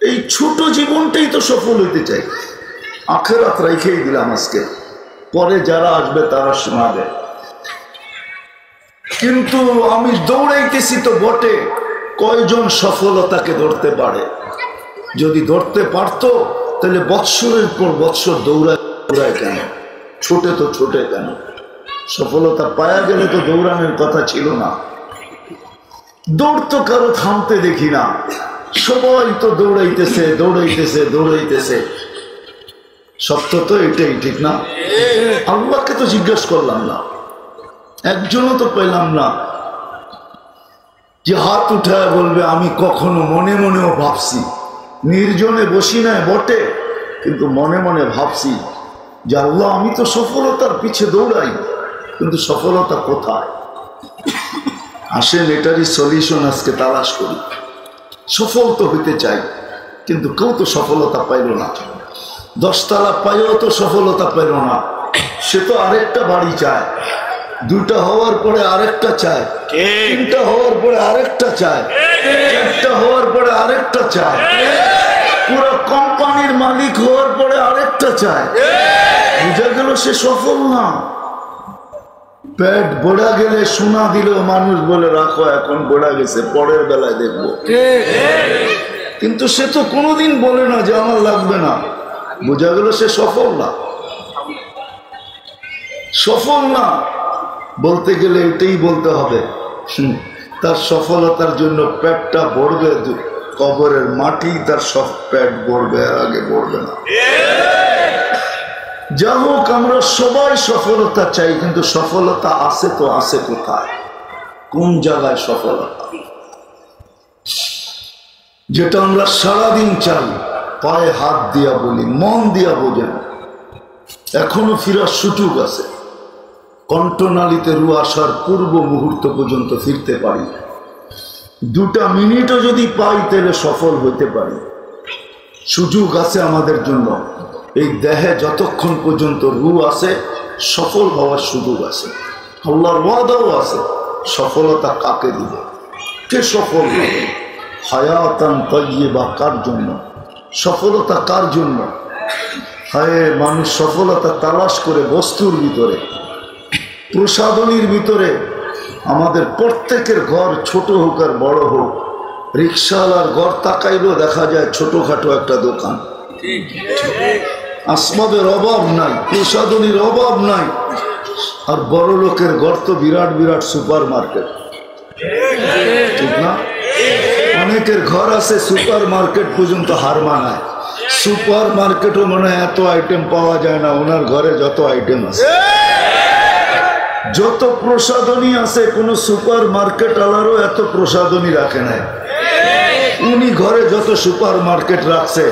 এই ছোট জীবনটাই তো সফল হইতে চাই। আখেরাত রেখেই দিলাম আজকে, পরে যারা আসবে তারা শোনাবে। কিন্তু আমি দৌড়াইতেছি তো বটে, কয়জন সফলতাকে ধরতে পারে? যদি ধরতে পারতো তাহলে বৎসরের পর বৎসর দৌড়ায় কেন? ছোটে তো ছোটে কেন? সফলতা পাওয়া গেলে তো দৌড়ানোর কথা ছিল না। দৌড় তো কারো থামতে দেখি না, সবাই তো দৌড়াইতেছে দৌড়াইতেছে দৌড়াইতেছে। সত্য তো এটাই, ঠিক না? আল্লাহকে তো জিজ্ঞেস করলাম না, একজনও তো পেলাম না যে হাত উঠায় বলবে আমি কখনো মনে মনেও ভাবছি। নির্জনে বসি নাই বটে, কিন্তু মনে মনে ভাবছি যে আল্লাহ আমি তো সফলতার পিছে দৌড়াই, কিন্তু সফলতা কোথায়? আসেন এটারই সলিউশন আজকে তালাশ করি। সফল তো হইতে চাই, কিন্তু কেউ তো সফলতা পাইল না। 10 তলা পাইও তো সফলতা পাইল না। সে তো আরেকটা বাড়ি চায়, 2টা হওয়ার পরে আরেকটা চায়, 3টা হওয়ার পরে আরেকটা চায়, 4টা হওয়ার পরে আরেকটা চায়, পুরো কোম্পানির মালিক হওয়ার পরে আরেকটা চায়। বুঝা গেল সে সফল না। পেট বড়া গেলে সোনা দিলেও মানুষ বলে রাখো এখন বড়া গেছে, পরের বেলায় দেখবো। কিন্তু সে তো কোনোদিন বলে না যে আমার লাগবে না। বোঝা গেল সে সফল না। সফল না বলতে গেলে এটাই বলতে হবে, তার সফলতার জন্য পেটটা ভরবে, কবরের মাটি তার সব পেট ভরবে, আর আগে ভরবে না। যা হোক, আমরা সবাই সফলতা চাই, কিন্তু সফলতা আছে তো আছে কোথায়? কোন জায়গায় সফলতা? যেটা আমরা সারাদিন চাই, পায়ে হাত দিয়া বলি, মন দিয়া বোঝেন, এখনো ফিরার সুযোগ আছে। কণ্ঠনালীতে রু আসার পূর্ব মুহূর্ত পর্যন্ত ফিরতে পারি। 2টা মিনিটও যদি পাই তাহলে সফল হইতে পারি। সুযোগ আছে আমাদের জন্য। এই দেহে যতক্ষণ পর্যন্ত রু আছে, সফল হওয়ার সুযোগ আছে। আল্লাহর ওয়াদাও আছে। সফলতা কাকে দিবে? কে সফল হবে? হায়াতান তাইয়্যিবা কার জন্য? সফলতা কার জন্য? হায়, মানুষ সফলতা তালাশ করে বস্তুর ভিতরে, প্রসাধনীর ভিতরে। আমাদের প্রত্যেকের ঘর ছোট হোক আর বড় হোক, রিক্সাওয়ালার ঘর তাকাইলেও দেখা যায় ছোটখাটো একটা দোকান। আসবাবের অভাব নাই, প্রসাধনীর অভাব নাই। আর বড় লোকের ঘর তো বিরাট বিরাট সুপার মার্কেট, ঠিক না? অনেকের ঘর আছে সুপার মার্কেট পর্যন্ত হার মানায়। সুপার মার্কেটও মনে হয় এত আইটেম পাওয়া যায় না, ওনার ঘরে যত আইটেম আছে, যত প্রসাধনী আছে, কোন সুপার মার্কেট আলারও এত প্রসাধনী রাখে নাই। উনি ঘরে যত সুপার মার্কেট রাখছে,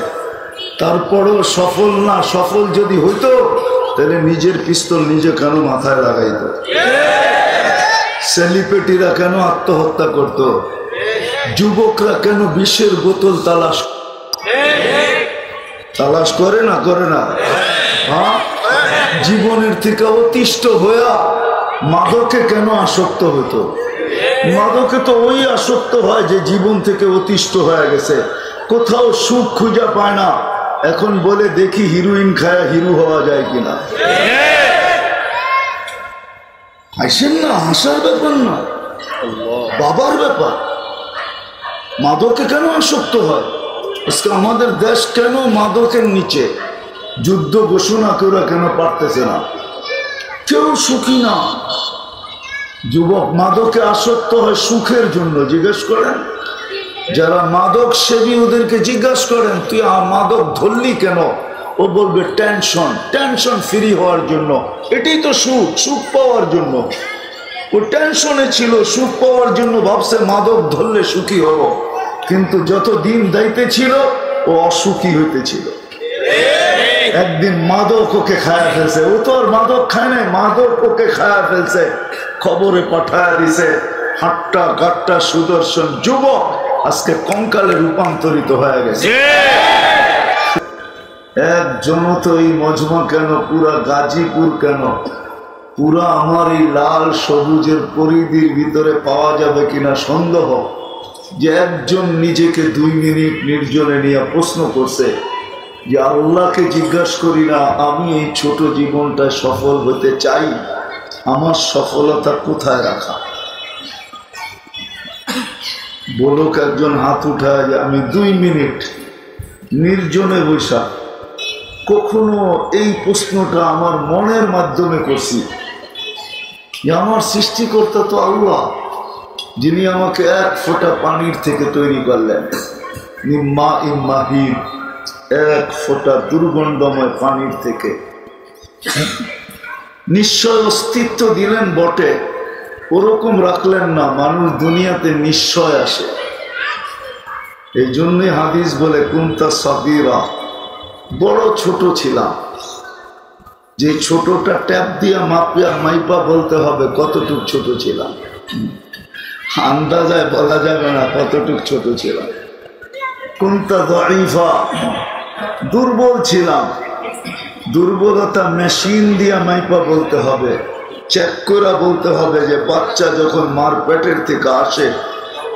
তারপরও সফল না। সফল যদি হইতো তাহলে নিজের পিস্তল নিজে কেন মাথায় লাগাইত? সেলিব্রিটিরা কেন আত্মহত্যা করত? যুবকরা কেন বিষের বোতল তালাশ করে না? করে না? হ্যাঁ, জীবনের থেকে অতিষ্ঠ হইয়া মাদকে কেন আসক্ত হতো? মাদকে তো ওই আসক্ত হয় যে জীবন থেকে অতিষ্ঠ হয়ে গেছে, কোথাও সুখ খুঁজে পায় না। এখন বলে দেখি হিরোইন খায়া হিরো হওয়া যায় কিনা। হাসেন না, হাসার ব্যাপার না, বাবার ব্যাপার। মাদকে কেন আসক্ত হয়? আজকে আমাদের দেশ কেন মাদকের নিচে? যুদ্ধ ঘোষণা করে কেন পারতেছে না? কেউ সুখী না। যুবক মাদকে আসক্ত হয় সুখের জন্য। জিজ্ঞেস করেন যারা মাদক সেবী, ওদেরকে জিজ্ঞাসা করেন তুই মাদক ধরলি কেন? ও বলবে টেনশন ফ্রি হওয়ার জন্য। এটাই তো সুখ, সুখ পাওয়ার জন্য। ও টেনশনে ছিল, সুখ পাওয়ার জন্য ভাবছে মাদক ধরলে সুখী হব। কিন্তু যত দিন দায়িত্বে ছিল ও অসুখী হইতেছিল। একদিন মাদক ওকে খায়া ফেলছে। ও তো আর মাদক খায় নাই, মাদক ওকে খায়া ফেলছে, খবরে পাঠায়া দিছে। হাট্টা গাট্টা সুদর্শন যুবক আজকে কঙ্কালে রূপান্তরিত হয়ে গেছে। একজন তো এই মজমা কেন, পুরা গাজীপুর কেন, পুরা আমার এই লাল সবুজের পরিধির ভিতরে পাওয়া যাবে কিনা সন্দেহ। যে একজন নিজেকে 2 মিনিট নির্জনে নিয়ে প্রশ্ন করছে যে আল্লাহকে জিজ্ঞাসা করি না আমি এই ছোট জীবনটা সফল হতে চাই, আমার সফলতা কোথায় রাখা? বলুক একজন হাত উঠায় যে আমি 2 মিনিট নির্জনে বৈশা কখনো এই প্রশ্নটা আমার মনের মাধ্যমে করছি যে আমার সৃষ্টিকর্তা তো আল্লাহ, যিনি আমাকে 1 ফোঁটা পানির থেকে তৈরি করলেন, মা ইমাহিন 1 ফোঁটা দুর্গন্ধময় পানির থেকে, নিশ্চয় অস্তিত্ব দিলেন বটে, ওরকম রাখলেন না মানুষ দুনিয়াতে নিশ্চয় আসে। এই জন্যই হাদিস বলে কুনতা সাগীরা, বড় ছোট ছিলাম। যে ছোটটা ট্যাপ দিয়ে মাইপা বলতে হবে কতটুক ছোট ছিলাম, আন্দাজায় বলা যাবে না কতটুক ছোট ছিলাম। কুনতা দাঈফা, দুর্বল ছিলাম। দুর্বলতা মেশিন দিয়ে মাইপা বলতে হবে, চেক করে বলতে হবে যে বাচ্চা যখন মার পেটের থেকে আসে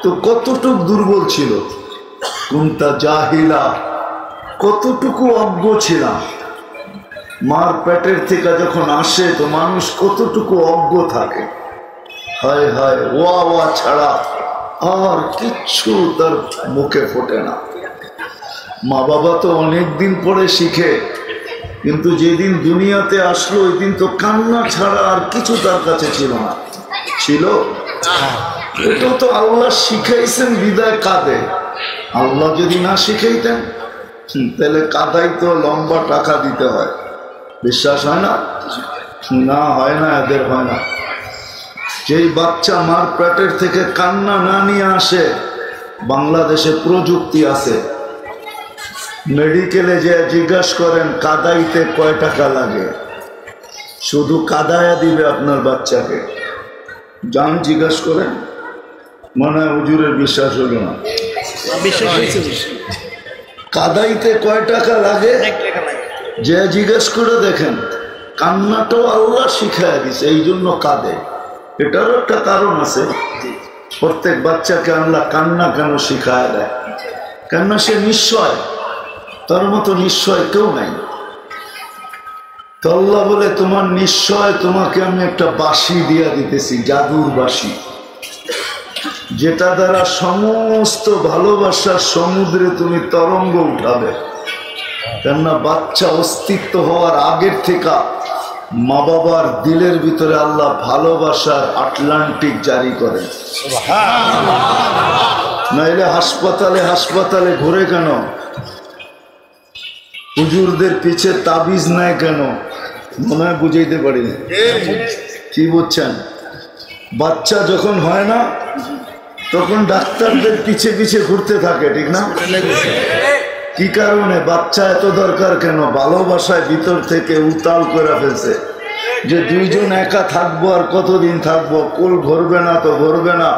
তো কতটুক দুর্বল ছিল। কুনতা জাহিলা, কতটুকু অজ্ঞ ছিলাম। মার পেটের থেকে যখন আসে তো মানুষ কতটুকু অজ্ঞ থাকে। হায় হায়, ওয়া ওয়া ছাড়া আর কিচ্ছু তার মুখে ফোটে না। মা বাবা তো অনেক দিন পরে শিখে, কিন্তু যেদিন দুনিয়াতে আসলো ওই দিন তো কান্না ছাড়া আর কিছু তার কাছে ছিল না। ছিল? এটা তো আল্লাহ শিখাইছেন বিদায় কাঁদে। আল্লাহ যদি না শিখাইতেন তাহলে কাদাই তো লম্বা টাকা দিতে হয়। বিশ্বাস হয় না? না, হয় না, এদের হয় না। যেই বাচ্চা মার পেটের থেকে কান্না না নিয়ে আসে, বাংলাদেশে প্রযুক্তি আছে, মেডিকেলে যে জিজ্ঞাসা করেন কাদাইতে কয় টাকা লাগে, শুধু কাদায়া দিবে আপনার বাচ্চাকে। যান জিজ্ঞাসা করেন, মনে হয় হুজুরের বিশ্বাস হলো না। কাদাইতে কয় টাকা লাগে যে জিজ্ঞেস করে দেখেন। কান্নাটাও আল্লাহ শিখায় দিছে, এই জন্য কাঁদে। এটারও একটা কারণ আছে। প্রত্যেক বাচ্চাকে আল্লাহ কান্না কেন শিখায় দেয়? কেননা সে নিশ্চয়, তার মতো নিশ্চয় কেউ নাই। তো আল্লাহ বলে তোমার নিশ্চয় তোমাকে আমি একটা বাঁশি দিয়া দিতেছি, জাদুর বাঁশি, যেটা দ্বারা সমস্ত ভালোবাসার সমুদ্রে তুমি তরঙ্গ উঠাবে। কেননা বাচ্চা অস্তিত্ব হওয়ার আগের থেকে মা বাবার দিলের ভিতরে আল্লাহ ভালোবাসার আটলান্টিক জারি করেন। নাইলে হাসপাতালে হাসপাতালে ঘুরে কেন? হুজুরদের পিছে তাবিজ নেয় কেন? মনে হয় বুঝাইতে পারি। কি বুঝছেন? বাচ্চা যখন হয় না তখন ডাক্তারদের পিছে পিছে ঘুরতে থাকে, ঠিক না? কি কারণে? বাচ্চা এত দরকার কেন? ভালোবাসায় ভিতর থেকে উতাল করে ফেলছে যে 2 জন একা থাকবো, আর কতদিন থাকবো, কোল ভরবে না তো ভরবে না।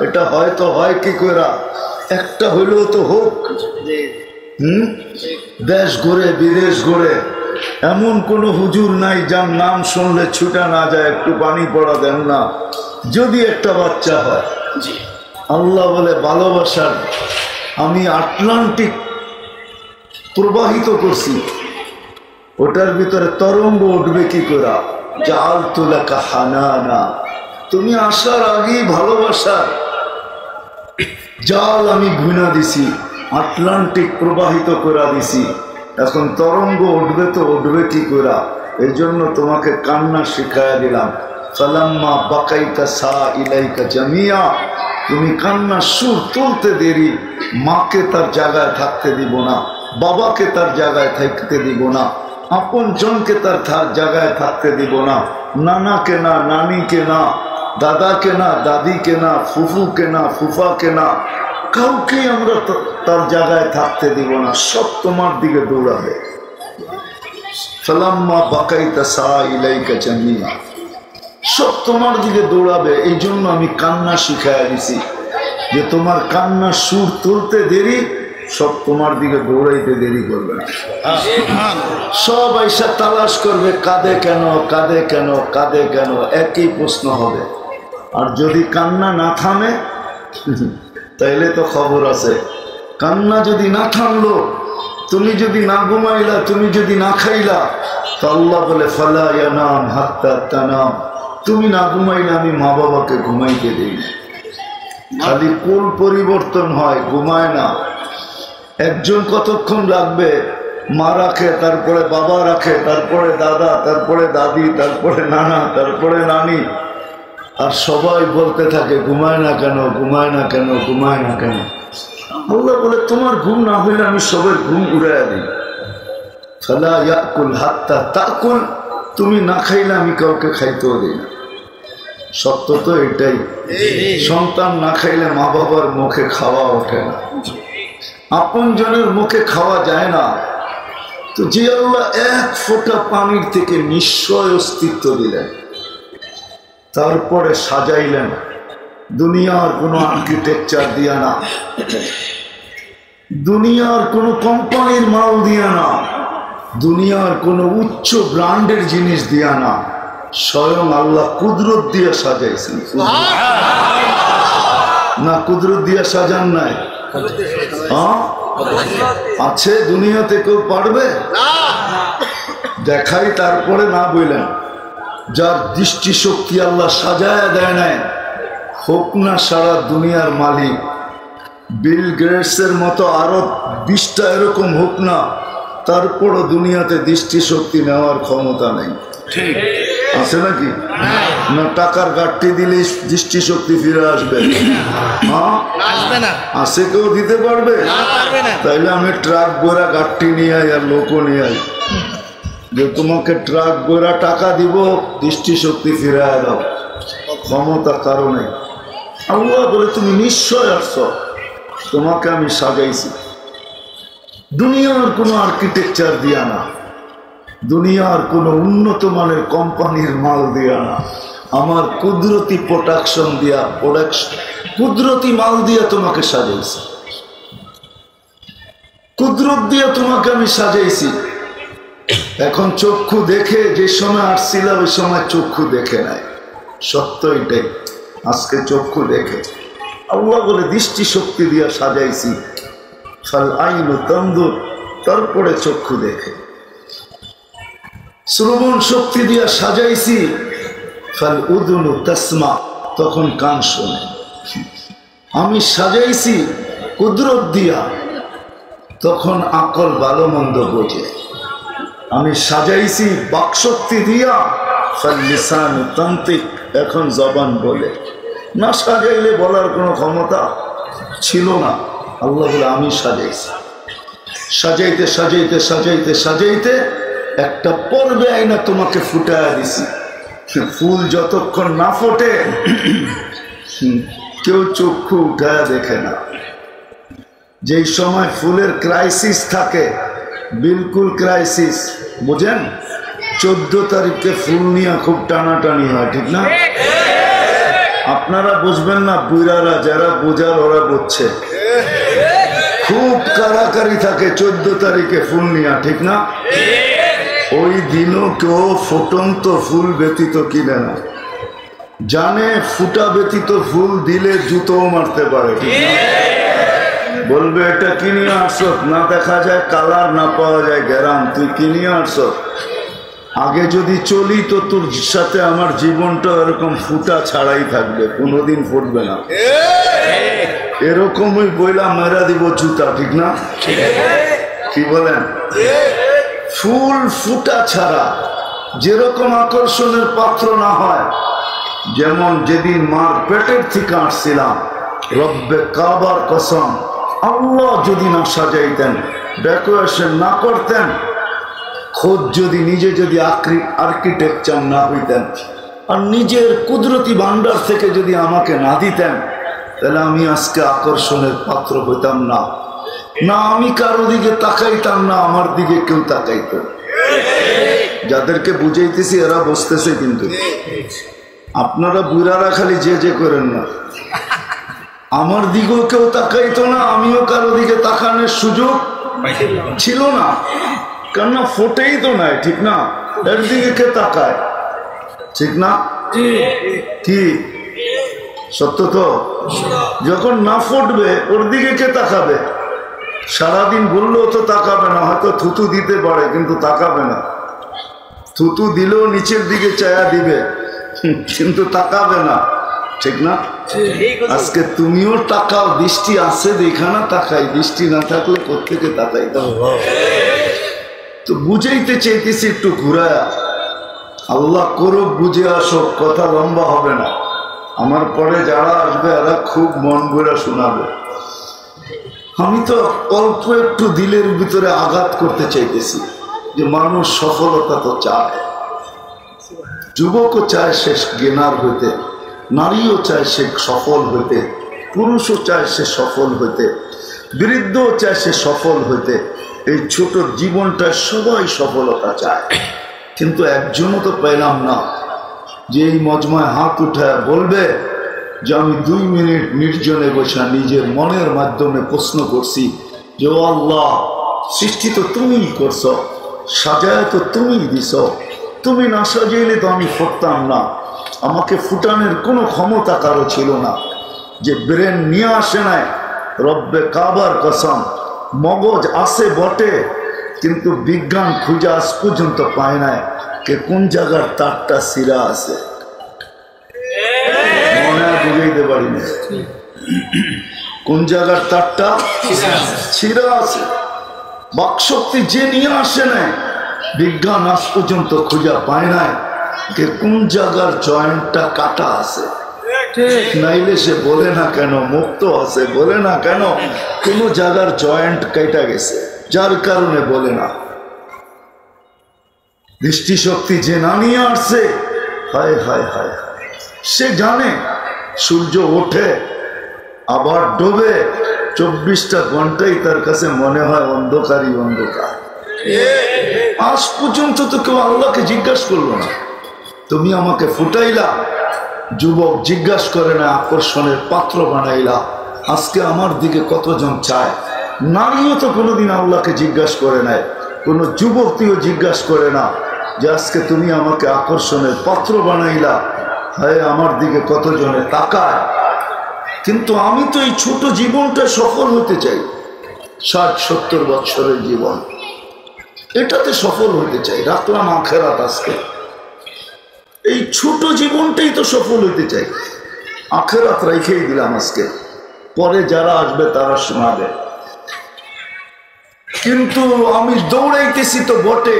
এটা হয়তো হয় কি করে, একটা হইলেও তো হোক। দেশ ঘুরে বিদেশ ঘুরে, এমন কোন হুজুর নাই যার নাম শুনলে ছুটা না যায়, একটু পানি পড়া দেন না যদি একটা বাচ্চা হয়। আল্লাহ বলে ভালোবাসার আমি আটলান্টিক প্রবাহিত করছি, ওটার ভিতরে তরঙ্গ উঠবে কি করে? জাল তুলাকা হানানা, তুমি আসার আগেই ভালোবাসার জাল আমি বুনা দিছি, আটলান্টিক প্রবাহিত করে দিছি। এখন তরঙ্গ উঠবে তো উঠবে কি করে? এই জন্য তোমাকে কান্না শিখাইয়া দিলাম। ফালাম্মা বাকাইতা সা ইলাইকা জামিয়া, তুমি কান্নার সুর তুলতে দেরি, মাকে তার জায়গায় থাকতে দিব না, বাবাকে তার জায়গায় থাকতে দিব না, আপন জনকে তার জায়গায় থাকতে দিব না, নানাকে না, নানিকে না, দাদাকে না, দাদিকে না, ফুফুকে না, ফুফাকে না, কাউকে আমরা তার জায়গায় থাকতে দিব না। সব তোমার দিকে দৌড়াবে। ফালাম্মা বাকাইতা সা ইলাইকা জামিয়া, সব তোমার দিকে দৌড়াবে। এই জন্য আমি কান্না শিখাইয়া দিছি যে তোমার কান্নার সুর তুলতে দেরি, সব তোমার দিকে দৌড়াইতে দেরি করবে না। সব আইসা তালাশ করবে কাঁদে কেন, কাঁদে কেন, কাঁদে কেন, একই প্রশ্ন হবে। আর যদি কান্না না থামে তাইলে তো খবর আছে। কান্না যদি না থামলো, তুমি যদি না ঘুমাইলা, তুমি যদি না খাইলা, তো আল্লাহ বলে ফালা ইয়ানাম হাত্তা তানাম, তুমি না ঘুমাইলে আমি মা বাবাকে ঘুমাইতে দিই না। খালি কোন পরিবর্তন হয়, ঘুমায় না। একজন কতক্ষণ লাগবে, মা রাখে, তারপরে বাবা রাখে, তারপরে দাদা, তারপরে দাদি, তারপরে নানা, তারপরে নানি, আর সবাই বলতে থাকে ঘুমায় না কেন, ঘুমায় না কেন, ঘুমায় না কেন। আল্লাহ বলে তোমার ঘুম না হইলে আমি সবার ঘুম উড়াইয়া দিই। ফালা ইয়াকুল হাত্তা তাকুল, তুমি না খাইলে আমি কাউকে খাইতেও দিই না। সত্য তো এটাই। সন্তান না খাইলে মা বাবার মুখে খাওয়া ওঠে না, আপন জনের মুখে খাওয়া যায় না। তো যে আল্লাহ এক ফোঁটা পানির থেকে নিশ্চয় অস্তিত্ব দিলেন, তারপরে সাজাইলেন দুনিয়ার কোনো আর্কিটেকচার দিয়া না, দুনিয়ার কোনো কোম্পানির মাল দিয়া না, দুনিয়ার কোনো উচ্চ ব্র্যান্ডের জিনিস দিয়া না, স্বয়ং আল্লাহ কুদরত দিয়ে সাজাইছেন। না কুদরত দিয়ে সাজান নাই? আছে দুনিয়াতে কেউ পারবে দেখাই? তারপরে না বললেন যার দৃষ্টিশক্তি আল্লাহ সাজায় দেয় নাই, হোক না সারা দুনিয়ার মালিক, বিল গেটসের মতো আরো 20টা এরকম হোক না, তারপরও দুনিয়াতে দৃষ্টিশক্তি নেওয়ার ক্ষমতা নেই। আছে নাকি? না টাকার গাঠটি দিলে দৃষ্টিশক্তি ফিরে আসবে? আছে কেউ দিতে পারবে? তাইলে আমি ট্রাক ভরা গাঠটি নিয়ে আই আর লোকও নিয়ে আই, যে তোমাকে ট্রাক ভরা টাকা দিব, দৃষ্টিশক্তি ফিরে দাও। ক্ষমতা কারণে আল্লাহ বলে তুমি নিশ্চয় আসছো, তোমাকে আমি সাজাইছি। দুনিয়ার কোনো আর্কিটেকচার দিয়া না, দুনিয়ার কোনো উন্নত মানের কোম্পানির মাল দিয়া না, আমার কুদরতি প্রোডাকশন দিয়া, কুদরতি মাল দিয়া তোমাকে সাজাইছি, কুদরত দিয়া তোমাকে আমি সাজাইছি। এখন চক্ষু দেখে, যে সময় আসছিল ওই সময় চক্ষু দেখে নাই, সত্য এটাই। আজকে চক্ষু দেখে, আল্লাহ বলে দৃষ্টিশক্তি দিয়া সাজাইছি। ফাল আইনু তানদুর, তারপরে চক্ষু দেখে। শ্রবণ শক্তি দিয়া সাজাইছি। ফাল উদুনু তাসমা, তখন কান শোনে। আমি সাজাইছি কুদরত দিয়া, তখন আকল ভালো মন্দ বোঝে। আমি সাজাইছি বাকশক্তি দিয়া, ফাল লিসানু তান্তিক, এখন জবান বলে। না সাজাইলে বলার কোনো ক্ষমতা ছিল না। আল্লাহ বলে আমি সাজাইছি। সাজাইতে সাজাইতে সাজাইতে সাজাইতে একটা পর্বে আইনা তোমাকে ফুটাইয়া দিছি। ফুল যতক্ষণ না ফোটে কেউ চক্ষু উঠায়া দেখে না। যেই সময় ফুলের ক্রাইসিস থাকে, বিলকুল ক্রাইসিস, বুঝেন? 14 তারিখে ফুল নিয়ে খুব টানাটানি হয়, ঠিক না? আপনারা বুঝবেন না, বুইরারা যারা বোঝার ওরা বুঝছে। খুব কারাকারি থাকে 14 তারিখে ফুল নিয়ে, ঠিক না? ওই দিনও কেউ ফুটন্ত ফুল ব্যতীত কিনে না, জানে ফুটা ব্যতীত ফুল দিলে জুতোও মারতে পারে, ঠিক না? বলবে এটা কিনিয়ে আসছ, না দেখা যায় কালার, না পাওয়া যায় গ্যারাম, তুই কিনিয়ে আসছ। আগে যদি চলি তো তোর সাথে আমার জীবনটা এরকম ফুটা ছাড়াই থাকবে, কোনোদিন ফুটবে না। এরকমই বইলা মেরা দিব জুতা, ঠিক না? কি বলেন? ফুল ফুটা ছাড়া যেরকম আকর্ষণের পাত্র না হয়, যেমন যেদিন মার পেটের থেকে আসছিলাম, রব্বে কাবার কসম, আল্লাহ যদি না সাজাইতেন, ডেকোরেশন না করতেন, খোঁজ যদি নিজে যদি আর্কিটেকচার না হইতেন, আর নিজের কুদরতি ভান্ডার থেকে যদি আমাকে না দিতেন, তাহলে আমি আজকে আকর্ষণের পাত্র হইতাম না। না আমি কারো দিকে তাকাইতাম না, আমার দিকে কেউ তাকাইত। যাদেরকে বুঝাইতেছি এরা বসতেছে, কিন্তু আপনারা বুড়ারা খালি যে করেন না। আমার দিকেও কেউ তাকাইতো না, আমিও কারো দিকে তাকানোর সুযোগ ছিল না, কেননা ফোটেই তো নাই, ঠিক না? এর দিকে কে তাকায়, ঠিক না? কি সত্য তো? যখন না ফুটবে ওর দিকে কে তাকাবে? সারাদিন বললেও তো তাকাবে না, হয়তো থুতু দিতে পারে কিন্তু তাকাবে না। থুতু দিলেও নিচের দিকে চায়া দিবে কিন্তু তাকাবে না, ঠিক না? আজকে তুমিও তাকাও, দৃষ্টি আছে দেখা না তাকাই, দৃষ্টি না থাকলে কোত্থেকে তাকাই? তো বুঝাইতে চাইতেছি একটু ঘুরায়া, আল্লাহ করুক বুঝে আসো, কথা লম্বা হবে না। আমার পরে যারা আসবে এরা খুব মন ভরে শোনাবে। আমি তো অল্প একটু দিলের ভিতরে আঘাত করতে চাইতেছি যে মানুষ সফলতা তো চায়, যুবকও চায় সে জ্ঞানার হইতে, নারীও চায় সে সফল হইতে, পুরুষও চায় সে সফল হইতে, বৃদ্ধও চায় সে সফল হইতে। এই ছোট জীবনটায় সবাই সফলতা চায়, কিন্তু একজনও তো পেলাম না যে এই মজমায় হাত উঠায় বলবে যে আমি 2 মিনিট নির্জনে বসে নিজের মনের মাধ্যমে প্রশ্ন করছি যে ও আল্লাহ, সৃষ্টি তো তুমিই করছ, সাজায় তো তুমিই দিছ, তুমি না সাজাইলে তো আমি ফুটতাম না। আমাকে ফুটানোর কোনো ক্ষমতা কারো ছিল না, যে ব্রেন নিয়ে আসে নাই। রব্বে কাবার কসম, মগজ আছে বটে কিন্তু বিজ্ঞান খুঁজে আজ পর্যন্ত পায় নাই কে কোন জায়গার তারটা সিরা আছে। মনে বুঝাইতে পারি না কোন জায়গার তারটা ছিঁড়া আছে। বাকশক্তি যে নিয়ে আসে নাই, বিজ্ঞান আজ পর্যন্ত খুঁজে পায় নাই কে কোন জায়গার জয়েন্টটা কাটা আছে। নাইলে সে বলে না কেন মুক্ত আছে, বলে না কেন কোন জায়গার জয়েন্ট কেটে গেছে, যার কারণে বলে না। দৃষ্টিশক্তি যে না নিয়ে আসছে, হায় হায় হায়, সে জানে সূর্য ওঠে আবার ডোবে, 24টা ঘন্টাই তার কাছে মনে হয় অন্ধকারই অন্ধকার। আজ পর্যন্ত তো কেউ আল্লাহকে জিজ্ঞাসা করলো না তুমি আমাকে ফুটাইলা, যুবক জিজ্ঞাসা করে না আকর্ষণের পাত্র বানাইলা, আজকে আমার দিকে কতজন চায়। নারীও তো কোনোদিন আল্লাহকে জিজ্ঞাসা করে নাই, কোনো যুবতীও জিজ্ঞাসা করে না যে আজকে তুমি আমাকে আকর্ষণের পাত্র বানাইলা, হায় আমার দিকে কতজনে তাকায়। কিন্তু আমি তো এই ছোট জীবনটা সফল হতে চাই, 60-70 বছরের জীবন, এটাতে সফল হতে চাই। রাখলাম আখেরাত, আজকে এই ছোট জীবনটাই তো সফল হতে চাই, আখেরাত রেখেই দিলাম আজকে, পরে যারা আসবে তারা শোনাবে। কিন্তু আমি দৌড়াইতেছি তো বটে,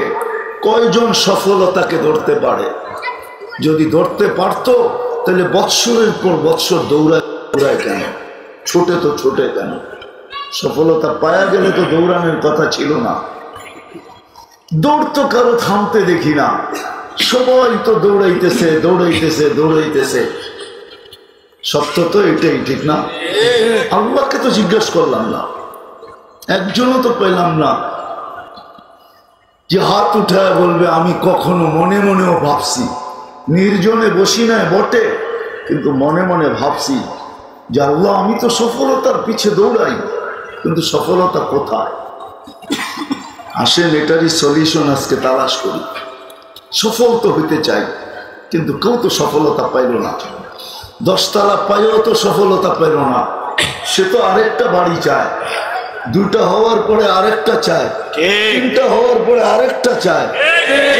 কয়জন সফলতাকে ধরতে পারে? যদি ধরতে পারতো তাহলে বৎসরের পর বৎসর দৌড়ায় কেন? ছোটে তো ছোটে কেন? সফলতা পাওয়া গেলে তো দৌড়ানোর কথা ছিল না। দৌড় তো কারো থামতে দেখি না, সবাই তো দৌড়াইতেছে দৌড়াইতেছে দৌড়াইতেছে। সত্য তো এটাই, ঠিক না? আল্লাহকে তো জিজ্ঞেস করলাম না, একজনও তো পেলাম না যে হাত উঠায় বলবে আমি কখনো মনে মনেও ভাবছি, নির্জনে বসি নাই বটে কিন্তু মনে মনে ভাবছি যে আল্লাহ আমি তো সফলতার পিছে দৌড়াই, কিন্তু সফলতা কোথায়? আসেন এটারই সলিউশন আজকে তালাশ করি। সফল তো হইতে চাই কিন্তু কেউ তো সফলতা পাইল না। 10 তলা পাইও তো সফলতা পাইল না, সে তো আরেকটা বাড়ি চায়, 2টা হওয়ার পরে আরেকটা চায়, 3টা হওয়ার পরে আরেকটা চায়,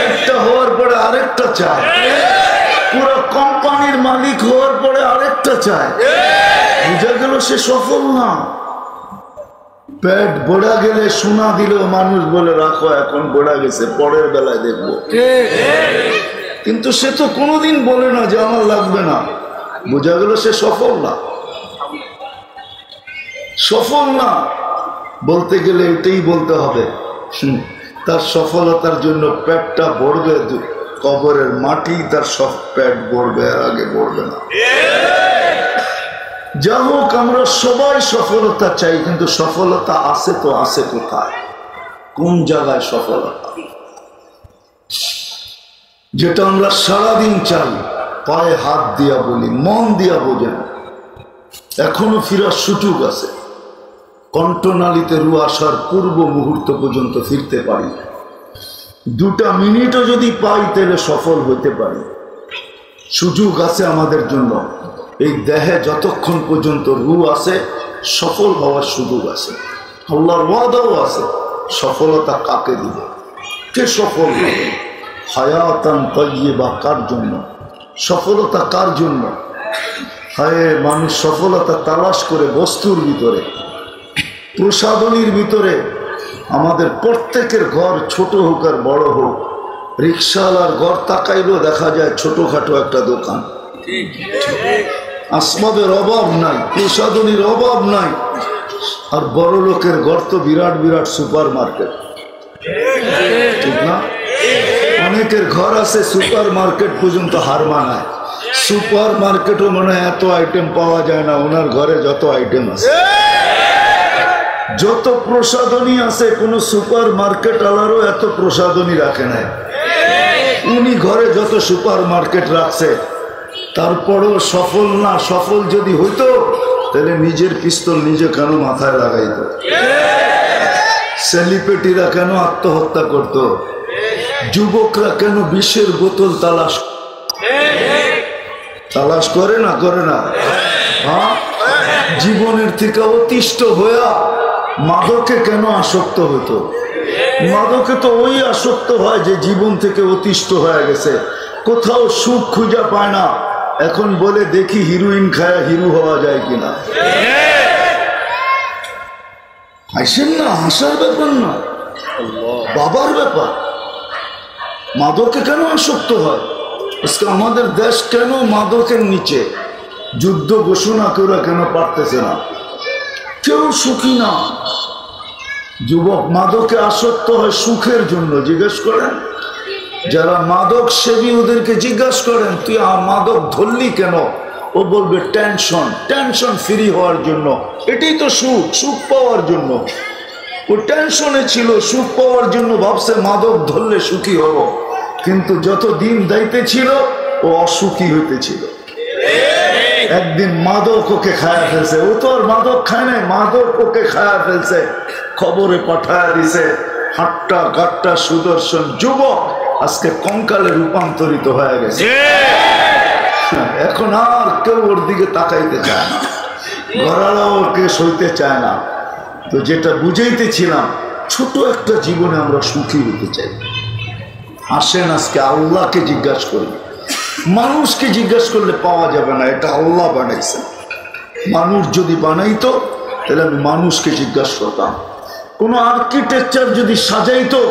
4টা হওয়ার পরে আরেকটা চায়, পুরো কোম্পানির মালিক হওয়ার পরে আরেকটা চায়। বুঝা গেল সে সফল না। পেট বোড়া গেলে সোনা দিলেও মানুষ বলে রাখো এখন বোড়া গেছে, পরের বেলায় দেখবো। কিন্তু সে তো কোনোদিন বলে না যে আমার লাগবে না। বোঝা গেল সে সফল না। সফল না বলতে গেলে এটাই বলতে হবে তার সফলতার জন্য পেটটা ভরবে, কবরের মাটি তার সব পেট ভরবে, আর আগে ভরবে না। যা হোক, আমরা সবাই সফলতা চাই কিন্তু সফলতা আছে তো আছে কোথায়? কোন জায়গায় সফলতা? যেটা আমরা সারাদিন চাই, পায়ে হাত দিয়া বলি, মন দিয়া বোঝেন, এখনো ফিরার সুযোগ আছে। কণ্ঠনালীতে রু আসার পূর্ব মুহূর্ত পর্যন্ত ফিরতে পারি। 2টা মিনিটও যদি পাই তাহলে সফল হতে পারি। সুযোগ আছে আমাদের জন্য। এই দেহে যতক্ষণ পর্যন্ত রূহ আছে সফল হওয়ার সুযোগ আছে, আল্লাহর ওয়াদাও আছে। সফলতা কাকে দিবে, কে সফল হবে? হায়াতান তাইয়্যিবা, কার জন্য সফলতা? কার জন্য? হায়, মানুষ সফলতা তালাশ করে বস্তুর ভিতরে, প্রসাধনীর ভিতরে। আমাদের প্রত্যেকের ঘর ছোট হোক আর বড় হোক, রিক্সাওয়ালার ঘর তাকাইলেও দেখা যায় ছোটখাটো একটা দোকান। আসবাবের অভাব নাই, প্রসাধনীর অভাব নাই। আর বড় লোকের ঘর তো বিরাট বিরাট সুপার মার্কেট, ঠিক না? অনেকের ঘর আছে সুপার মার্কেট পর্যন্ত হার মানায়। সুপার মার্কেটও মনে হয় এত আইটেম পাওয়া যায় না, ওনার ঘরে যত আইটেম আছে, যত প্রসাধনী আছে, কোন সুপার মার্কেট আলারও এত প্রসাধনী রাখে নাই। উনি ঘরে যত সুপার মার্কেট রাখছে, তারপরও সফল না। সফল যদি হইতো তাহলে নিজের পিস্তল নিজে কেন মাথায় লাগাইত? সেলিব্রিটিরা কেন আত্মহত্যা করত? যুবকরা কেন বিষের বোতল তালাশ করে না? করে না? হ্যাঁ, জীবনের থেকে অতিষ্ঠ হইয়া মাদকে কেন আসক্ত হতো? মাদকে তো ওই আসক্ত হয় যে জীবন থেকে অতিষ্ঠ হয়ে গেছে, কোথাও সুখ খুঁজে পায় না। এখন বলে দেখি হিরোইন খায়া হিরো হওয়া যায় কিনা। হাসেন না, হাসার ব্যাপার না, বাবার ব্যাপার। মাদকে কেন আসক্ত হয়? আজকে আমাদের দেশ কেন মাদকের নিচে? যুদ্ধ ঘোষণা করে কেন পারতেছে না? কেউ সুখী না। যুবক মাদকে আসক্ত হয় সুখের জন্য। জিজ্ঞেস করেন যারা মাদক সেবী, ওদেরকে জিজ্ঞাসা করেন তুই মাদক ধরলি কেন? ও বলবে টেনশন, টেনশন ফ্রি হওয়ার জন্য। এটাই তো সুখ, সুখ পাওয়ার জন্য। ও টেনশনে ছিল, সুখ পাওয়ার জন্য ভাবছে মাদক ধরলে সুখী হব, কিন্তু যত দিন দায়িত্বে ছিল ও অসুখী হইতেছিল। একদিন মাদক ওকে খায়া ফেলছে। ও তো আর মাদক খায় নাই, মাদক ওকে খায়া ফেলছে, খবরে পাঠায়া দিছে। হাট্টা গাট্টা সুদর্শন যুবক আজকে কঙ্কালে রূপান্তরিত হয়ে গেছে। এখন আর কেউ ওর দিকে তাকাইতে চায় না, ঘরালাও ওকে সইতে চায় না। তো যেটা বুঝাইতেছিলাম, ছোট একটা জীবনে আমরা সুখী হতে চাই। আসেন আজকে আল্লাহকে জিজ্ঞাসা করি। মানুষকে জিজ্ঞাসা করলে পাওয়া যাবে না, এটা আল্লাহ বানাইছে। মানুষ যদি বানাইতো তাহলে আমি মানুষকে জিজ্ঞাসা করতাম। কোনো আর্কিটেকচার যদি সাজাইতো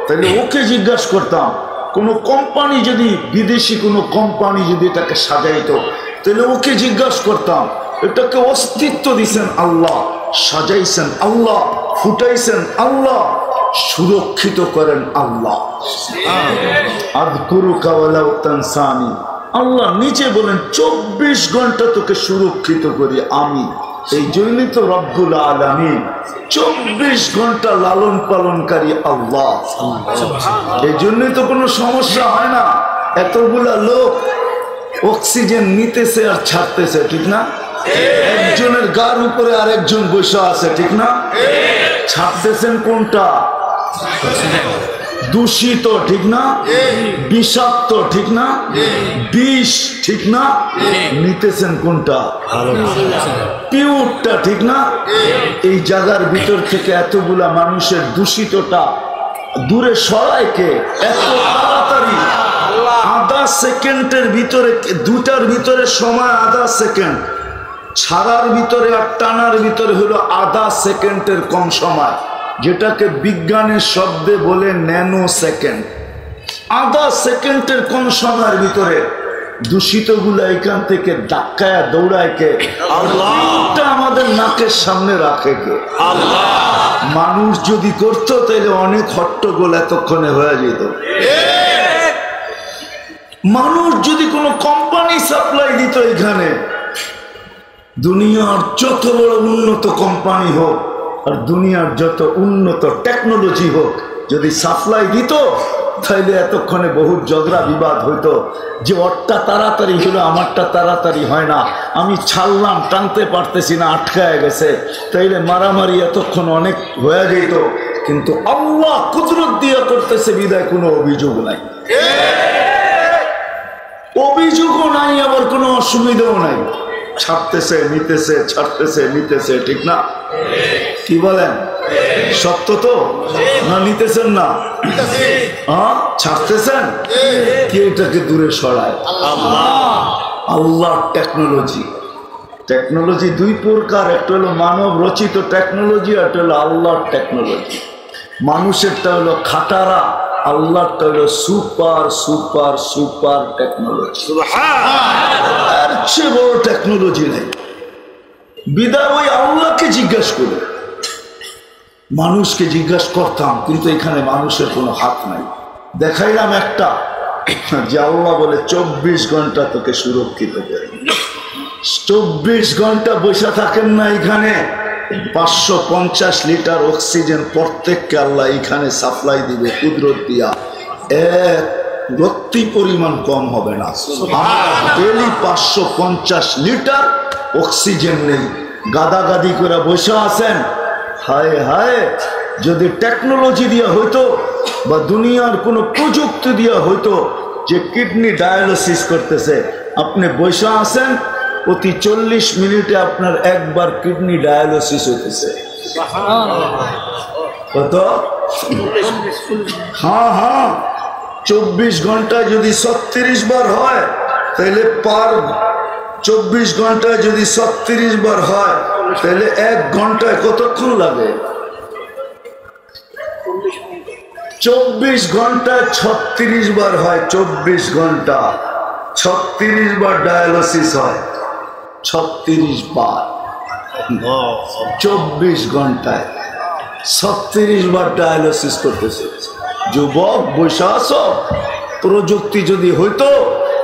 তাহলে ওকে জিজ্ঞাসা করতাম। কোনো কোম্পানি যদি, বিদেশি কোনো কোম্পানি যদি এটাকে সাজাইতো তাহলে ওকে জিজ্ঞাসা করতাম। এটাকে অস্তিত্ব দিয়েছেন আল্লাহ, সাজাইছেন আল্লাহ, ফুটাইছেন আল্লাহ, সুরক্ষিত করেন আল্লাহ। আযকুরুকা ওয়ালাউ তানসানি, আল্লাহ নিচে বলেন 24 ঘন্টা তোকে সুরক্ষিত করি আমি। এই জন্যই তো রব্বুল আলামিন, 24 ঘন্টা লালন পালনকারী আল্লাহ। এই জন্যই তো কোনো সমস্যা হয় না। এতগুলা লোক অক্সিজেন নিতেছে আর ছাড়তেছে, ঠিক না? একজনের গার উপরে আরেকজন বসে আছে, ঠিক না? ছাড়তেছেন কোনটা? দূষিত, ঠিক না? বিষাক্ত, ঠিক না? বিষ, ঠিক না? নিতেছেন কোনটা? পিওরটা, ঠিক না? এই জায়গার ভিতর থেকে এতগুলা মানুষের দূষিতটা দূরে সরায় কে? এত তাড়াতাড়ি আধা সেকেন্ডের ভিতরে, দুটার ভিতরে সময় আধা সেকেন্ড, ছাড়ার ভিতরে আর টানার ভিতরে হলো আধা সেকেন্ডের কম সময়, যেটাকে বিজ্ঞানের শব্দে বলে ন্যানো সেকেন্ড। আধা সেকেন্ডের কম সময়ের ভিতরে দূষিতগুলো এখান থেকে ধাক্কায় দৌড়ায় কে? আল্লাহ। আমাদের নাকের সামনে রাখে কে? আল্লাহ। মানুষ যদি করত তাহলে অনেক হট্টগোল এতক্ষণে হয়ে যেত। মানুষ যদি কোনো কোম্পানি সাপ্লাই দিত এখানে, দুনিয়ার যত বড় উন্নত কোম্পানি হোক আর দুনিয়ার যত উন্নত টেকনোলজি হোক, যদি সাপ্লাই দিত তাহলে এতক্ষণে বহুত ঝগড়া বিবাদ হইতো যে ওরটা তাড়াতাড়ি হলো, আমারটা তাড়াতাড়ি হয় না, আমি ছাড়লাম টানতে পারতেছি না, আটকায় গেছে, তাইলে মারামারি এতক্ষণ অনেক হয়ে যেত। কিন্তু আল্লাহ কুদরত দিয়ে করতেছে বিদায় কোনো অভিযোগ নাই, অভিযোগও নাই, আবার কোনো অসুবিধাও নাই। ছাড়তেছে নিতেছে, ছাড়তেছে নিতেছে, ঠিক না? কি বলেন? সত্য তো না? নিতেছেন না? ছাড়তেছেন? কে এটাকে দূরে সরায়? আল্লাহ। টেকনোলজি, টেকনোলজি দুই প্রকার, একটা হলো মানব রচিত টেকনোলজি, একটা হলো আল্লাহর টেকনোলজি। মানুষেরটা হলো খাটারা, আল্লাহরটা হলো সুপার সুপার সুপার টেকনোলজি। এর চেয়ে বড় টেকনোলজি নেই। বিদায় ওই আল্লাহকে জিজ্ঞাসা করে, মানুষকে জিজ্ঞাসা করতাম, কিন্তু এখানে মানুষের কোনো হাত নাই। দেখাইলাম একটা, যে আল্লাহ বলে 24 ঘন্টা তোকে সুরক্ষিত করে। 24 ঘন্টা বসে থাকেন না এখানে। 550 লিটার অক্সিজেন প্রত্যেককে আল্লাহ এখানে সাপ্লাই দিবে কুদরত দিয়া, এক রত্তি পরিমাণ কম হবে না। ডেলি 550 লিটার অক্সিজেন নেই, গাদাগাদি করে বসে আছেন। হায় হায়, যদি টেকনোলজি দিয়া হইতো বা দুনিয়ার কোনো প্রযুক্তি দিয়া হইতো, যে কিডনি ডায়ালিসিস করতেছে, আপনি বসে আছেন, প্রতি 40 মিনিটে আপনার একবার কিডনি ডায়ালিসিস হইতেছে। কত? হ্যাঁ, 24 ঘন্টায় যদি 36 বার হয়, তাহলে 24 ঘন্টায় যদি 36 বার হয়, তাহলে 1 ঘন্টায় কতক্ষণ লাগে? 24 ঘন্টায় 36 বার হয়। 24 ঘন্টা 36 বার ডায়ালিসিস হয়। 36 বার 24 ঘন্টায় 36 বার ডায়ালিসিস করতেছে। যুবক বসে আছো, প্রযুক্তি যদি হইতো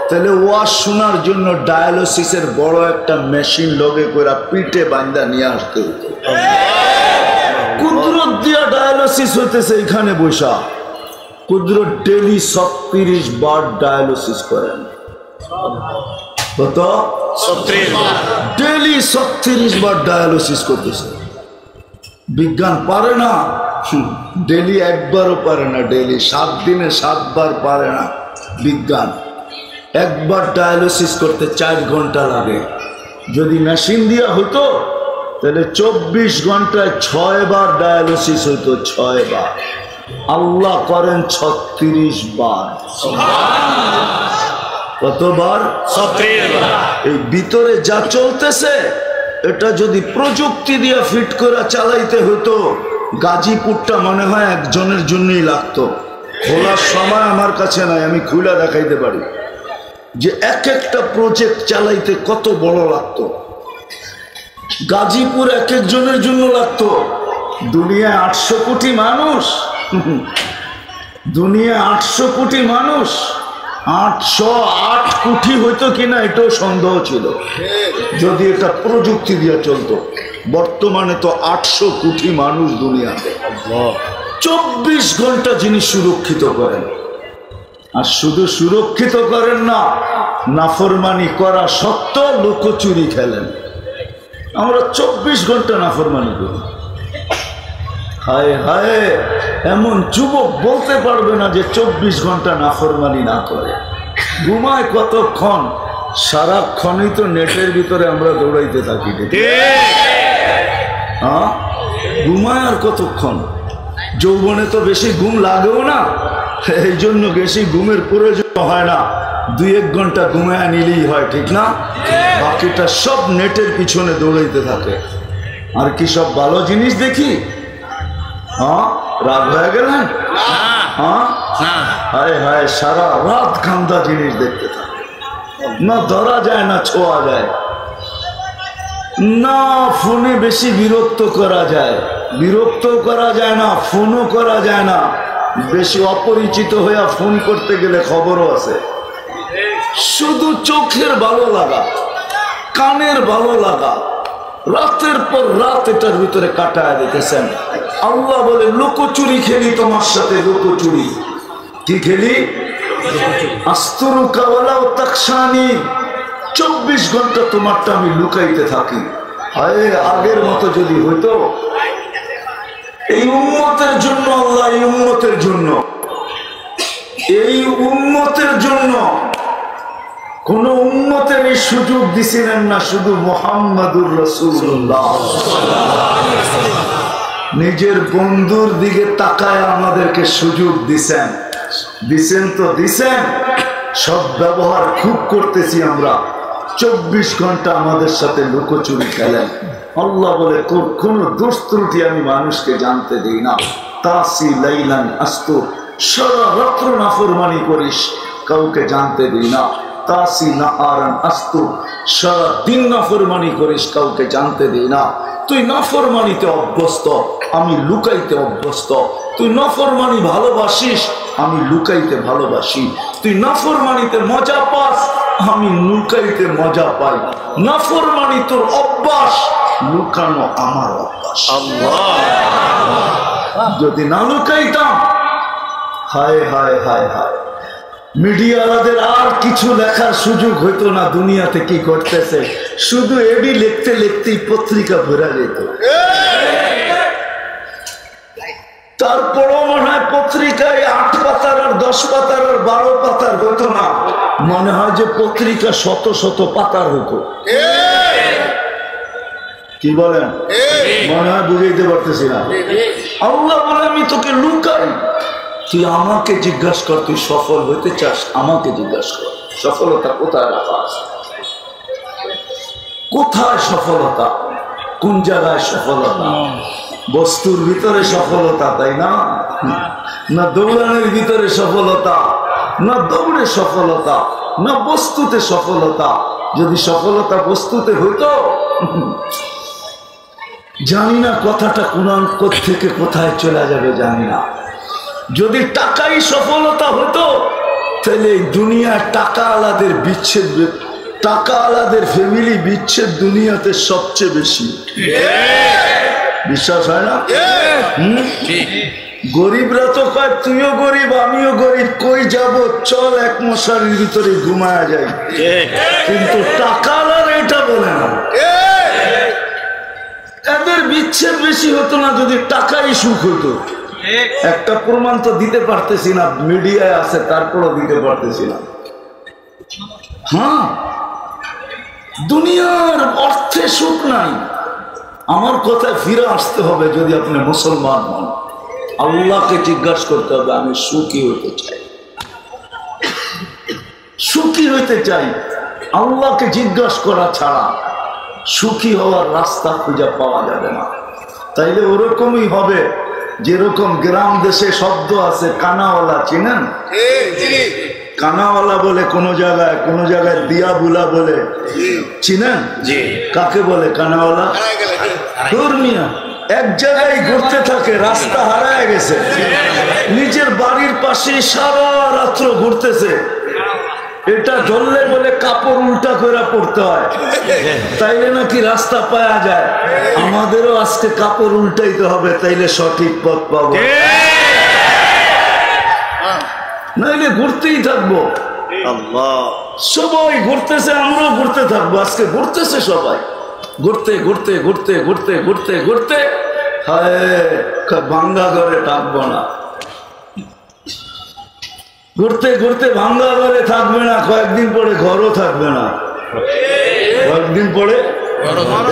তাহলে ওয়াজ শোনার জন্য ডায়ালিসিসের বড় একটা মেশিন লগে করে পিঠে বান্ধা নিয়ে আসতে হতো। কুদরত দিয়া ডায়ালিসিস হইতেছে এখানে বসা। কুদরত ডেলি 36 বার ডায়ালিসিস করেন। কত? ডেলি 36 বার ডায়ালিসিস করতেছে। বিজ্ঞান পারে না, ডেলি একবারও পারে না। ডেলি 7 দিনে 7 বার পারে না বিজ্ঞান। একবার ডায়ালিসিস করতে 4 ঘন্টা লাগে। যদি মেশিন দিয়া হতো তাহলে 24 ঘন্টায় 6 বার ডায়ালিসিস হইতো। 6 বার। আল্লাহ করেন 36 বার। কতবার? 36 বার। এই ভিতরে যা চলতেছে, এটা যদি প্রযুক্তি দিয়ে ফিট করে চালাইতে হতো, গাজীপুরটা মনে হয় একজনের জন্যই লাগতো। খোলার সময় আমার কাছে নাই, আমি খুলে দেখাইতে পারি যে এক একটা প্রজেক্ট চালাইতে কত বড় লাগতো। গাজীপুর এক একজনের জন্য লাগতো। দুনিয়ায় 800 কোটি মানুষ, দুনিয়ায় 800 কোটি মানুষ, 808 কোটি হইতো কিনা এটাও সন্দেহ ছিল যদি এটা প্রযুক্তি দিয়ে চলতো। বর্তমানে তো 800 কোটি মানুষ দুনিয়াতে। 24 ঘন্টা যিনি সুরক্ষিত করেন, আর শুধু সুরক্ষিত করেন না, নাফরমানি করা সত্ত্বেও লুকোচুরি খেলেন। আমরা 24 ঘন্টা নাফরমানি করি। হায় হায়, এমন যুবক বলতে পারবে না যে 24 ঘন্টা নাফরমানি না করে। ঘুমায় কতক্ষণ? সারাক্ষণই তো নেটের ভিতরে আমরা দৌড়াইতে থাকি। হ্যাঁ, ঘুমায় আর কতক্ষণ? যৌবনে তো বেশি ঘুম লাগেও না, এই জন্য বেশি ঘুমের প্রয়োজন হয় না। 2-1 ঘন্টা ঘুমায় নিলেই হয়, ঠিক না? বাকিটা সব নেটের পিছনে দৌড়াইতে থাকে। আর কি সব ভালো জিনিস দেখি? হ্যাঁ, রাত হয়ে গেলেন? হ্যাঁ, হায় হায়, সারা রাত কান্দা জিনিস দেখতে থাকে। না ধরা যায় না ছোঁয়া যায়, না ফোনে বেশি বিরক্ত করা যায়, বিরক্ত করা যায় না, ফোনও করা যায় না। বেশি অপরিচিত হইয়া ফোন করতে গেলে খবরও আছে। শুধু চোখের ভালো লাগা, কানের ভালো লাগা, রাতের পর রাত এটার ভিতরে কাটায় দিতেছেন। আল্লাহ বলে লুকোচুরি খেলি তোমার সাথে। লুকোচুরি কি খেলি? আস্তুরুকা ওয়ালাউ তাকশানি। 24 ঘন্টা তোমারটা আমি লুকাইতে থাকি। হায়, আগের মতো যদি হইতো। এই উম্মতের জন্য আল্লাহ, এই উম্মতের জন্য, এই উম্মতের জন্য কোন উম্মতের এই সুযোগ দিছিলেন না, শুধু মুহাম্মাদুর রাসূলুল্লাহ নিজের বন্ধুর দিকে তাকায় আমাদেরকে সুযোগ দিছেন। তো দিছেন, সব ব্যবহার খুব করতেছি আমরা। 24 ঘন্টা আমাদের সাথে লুকোচুরি খেলেন। আল্লাহ বলে কোন দোষ ত্রুটি আমি মানুষকে জানতে দিই না। তাসি লাইলান আস্তু, সারা রাত্র নাফরমানি করিস, কাউকে জানতে দিই না। তাসি নাহারান আস্তু, সারা দিন নাফরমানি করিস, কাউকে জানতে দিই না। তুই নাফরমানিতে অভ্যস্ত, আমি লুকাইতে অভ্যস্ত। তুই নাফরমানি ভালোবাসিস, আমি লুকাইতে ভালোবাসি। তুই নাফরমানিতে মজা পাস, আমি লুকাইতে মজা পাই। নাফরমানি তোর অভ্যাস, লুকানো আমার অভ্যাস। যদি না লুকাইতাম, হায় হায় হায় হায়, মিডিয়াওয়ালাদের আর কিছু লেখার সুযোগ হইতো না। দুনিয়াতে কি করতেছে, শুধু এডি লিখতে লিখতেই পত্রিকা ভরা যেত। তারপরও মনে হয় পত্রিকায় 8 পাতার আর 10 পাতার আর 12 পাতার হতো না, মনে হয় যে পত্রিকা শত শত পাতার হতো। কি বলেন? মনে হয় বুঝাইতে পারতেছি না। আল্লাহ বলে আমি তোকে লুকাই, তুই আমাকে জিজ্ঞাসা কর, তুই সফল হইতে চাস, আমাকে জিজ্ঞাসা কর। সফলতা কোথায় রাখা আছে? কোথায় সফলতা? কোন জায়গায় সফলতা? বস্তুর ভিতরে সফলতা, তাই না? না দৌড়ানোর ভিতরে সফলতা, না দৌড়ে সফলতা, না বস্তুতে সফলতা। যদি সফলতা বস্তুতে হইতো, জানি না কথাটা কোন থেকে কোথায় চলে যাবে, জানি না। যদি টাকাই সফলতা হতো, তাহলে দুনিয়ার টাকা আলাদের বিচ্ছেদ, টাকা আলাদের ফ্যামিলি বিচ্ছেদ দুনিয়াতে সবচেয়ে বেশি। বিশ্বাস হয় না? গরিবরা তো কয় তুইও গরিব আমিও গরিব, কই যাব, চল এক মশারির ভিতরে ঘুমায়া যাই। কিন্তু টাকা আলাদা এটা বলে না। এদের বিচ্ছেদ বেশি হতো না যদি টাকাই সুখ হতো। একটা প্রমাণ তো দিতে পারতেছি না, মিডিয়ায় আছে তারপরও দিতে পারতেছি না। হ্যাঁ, দুনিয়ার অর্থে সুখ নাই। আমার কথায় ফিরে আসতে হবে। যদি আপনি মুসলমান হন, আল্লাহকে জিজ্ঞাসা করতে হবে আমি সুখী হতে চাই, সুখী হইতে চাই। আল্লাহকে জিজ্ঞাসা করা ছাড়া সুখী হওয়ার রাস্তা খুঁজে পাওয়া যাবে না। তাইলে ওরকমই হবে যেরকম গ্রাম দেশে শব্দ আছে কানাওয়ালা, চিনেন? কানাওয়ালা বলে কোন জায়গায় দিয়া বুলা বলে, চিনেন? কাকে বলে কানাওয়ালা? ধর্মিয়া এক জায়গায় ঘুরতে থাকে, রাস্তা হারায় গেছে, নিজের বাড়ির পাশে সারা রাত্র ঘুরতেছে। এটা ধরলে বলে কাপড় উল্টা করে পড়তে হয়, তাইলে নাকি রাস্তা পাওয়া যায়। আমাদেরও আজকে কাপড় উল্টাইতে হবে, তাইলে সঠিক পথ পাবো, নাইলে ঘুরতেই থাকবো। সবাই ঘুরতেছে, আমরাও ঘুরতে থাকবো। আজকে ঘুরতেছে সবাই, ঘুরতে ঘুরতে ঘুরতে ঘুরতে ঘুরতে ঘুরতে হায় ভাঙ্গা ঘরে থাকবো না। ঘুরতে ঘুরতে ভাঙ্গা ঘরে থাকবে না, কয়েকদিন পরে ঘরও থাকবে না। কয়েকদিন পরে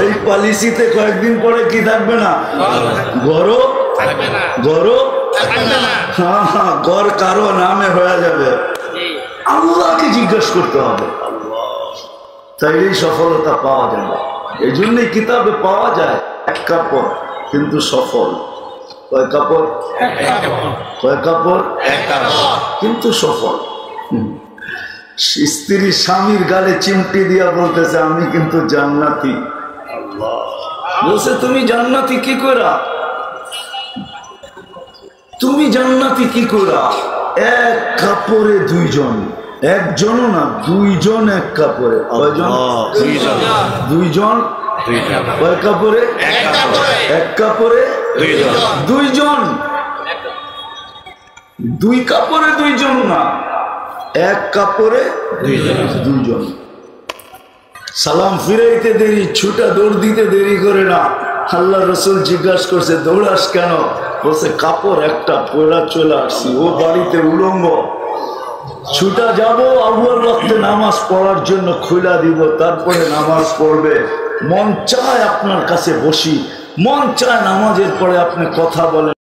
এই পলিসিতে কয়েকদিন পরে কি থাকবে না? ঘরও ঘরও হ্যাঁ হ্যাঁ, ঘর কারো নামে হয়ে যাবে। আল্লাহকে জিজ্ঞাসা করতে হবে, তাইলেই সফলতা পাওয়া যাবে। এই জন্যই কিতাবে পাওয়া যায় এক কাপড় কিন্তু সফল। কয় কাপড়? কয় কাপড়? কিন্তু সফল। স্ত্রী স্বামীর গালে চিমটি দিয়া বলতেছে আমি কিন্তু জান্নাতি। বলছে তুমি জান্নাতি কি করা? তুমি জান্নাতি কি করা? এক কাপড়ে দুইজন, একজনও না দুইজন এক কাপড়ে। কয়জন? দুইজন। কয় কাপড়ে? এক কাপড়ে দুইজন। দুই কাপড়ে দুইজন না, এক কাপড়ে দুইজন। সালাম ফিরাইতে দেরি, ছুটা দৌড় দিতে দেরি করে না। আল্লাহ রসুল জিজ্ঞাসা করছে দৌড়াস কেন? বলছে কাপড় একটা পয়লা চলে আসছি, ও বাড়িতে উলঙ্গ। ছুটা যাব আউয়াল ওয়াক্তে নামাজ পড়ার জন্য, খুলা দিব, তারপরে নামাজ পড়বে। মন চায় আপনার কাছে বসি, মন চায় নামাজের পরে আপনি কথা বলেন।